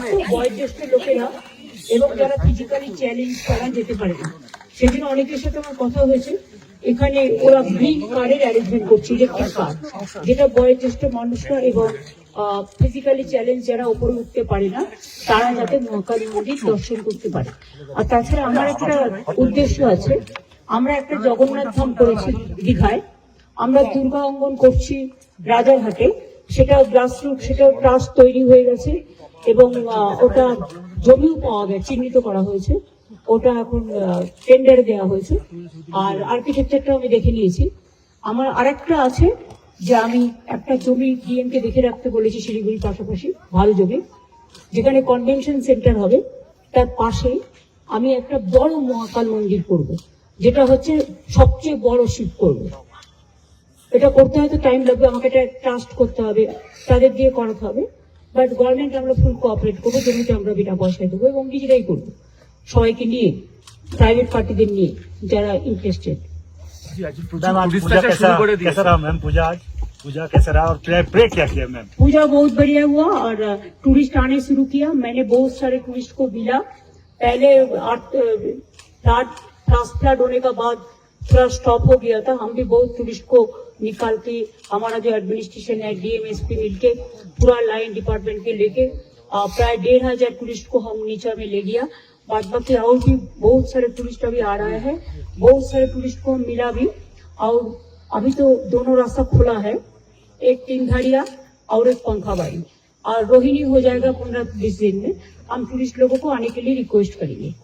শুধুমাত্র বয়োজ্যেষ্ঠ লোকেরা এবং যারা ফিজিক্যালি চ্যালেঞ্জ তারা যেতে পারে না। সেজন্য অনেকের সাথে আমার কথা হয়েছে, এখানে ওরা গ্রিন কার্ডের অ্যারেঞ্জমেন্ট করছে, ইলেকট্রিক কার্ড, যেটা বয়োজ্যেষ্ঠ মানুষরা এবং ফিজিক্যালি চ্যালেঞ্জ যারা উপরে উঠতে পারে না তারা যাতে মহাকালী মন্দির দর্শন করতে পারে। আর তাছাড়া আমার একটা উদ্দেশ্য আছে, আমরা একটা জগন্নাথ ধাম করেছি দীঘায়, আমরা দুর্গা অঙ্গন করছি রাজারহাটে, সেটা গ্রাসরুট, সেটাও ট্রাস্ট তৈরি হয়ে গেছে এবং ওটা জমিও পাওয়া গেছে, চিহ্নিত করা হয়েছে, ওটা এখন টেন্ডারে দেওয়া হয়েছে। আর আর্কিটেকচারটা আমি দেখে নিয়েছি। আমার আরেকটা আছে যে আমি একটা জমি ডিএমকে দেখে রাখতে বলেছি শিলিগুড়ির পাশাপাশি, ভালো জমি, যেখানে কনভেনশন সেন্টার হবে, তার পাশে আমি একটা বড় মহাকাল মন্দির করব, যেটা হচ্ছে সবচেয়ে বড় শিব করব। এটা করতে হয়তো টাইম লাগবে, আমাকে এটা ট্রাস্ট করতে হবে, তাদের দিয়ে করাতে হবে, বাট গভর্নমেন্ট আমরা ফুল কোঅপারেট করবো, জমিতে আমরা বিনা পয়সায় দেবো এবং নিজেরাই করবো, সবাইকে নিয়ে, প্রাইভেট পার্টিদের নিয়ে যারা ইন্টারেস্টেড। पूजा बहुत बढ़िया हुआ और टूरिस्ट आने शुरू किया। मैंने बहुत सारे टूरिस्ट को मिला। पहले ट्रांसप्लांट होने का बाद थोड़ा स्टॉप हो गया था, हम भी बहुत टूरिस्ट को निकाल के, हमारा जो एडमिनिस्ट्रेशन है डीएम एसपी मिलके पूरा लाइन डिपार्टमेंट के लेके प्राय 1500 टूरिस्ट को हम नीचा में ले लिया। बाद बाकी और भी बहुत सारे टूरिस्ट अभी आ रहे हैं, बहुत सारे टूरिस्ट को मिला भी। और अभी तो दोनों रास्ता खुला है, एक 3 घाड़िया और एक पंखाबाड़ी, और रोहिणी हो जाएगा 15-20 दिन में। हम टूरिस्ट लोगों को आने के लिए रिक्वेस्ट करेंगे।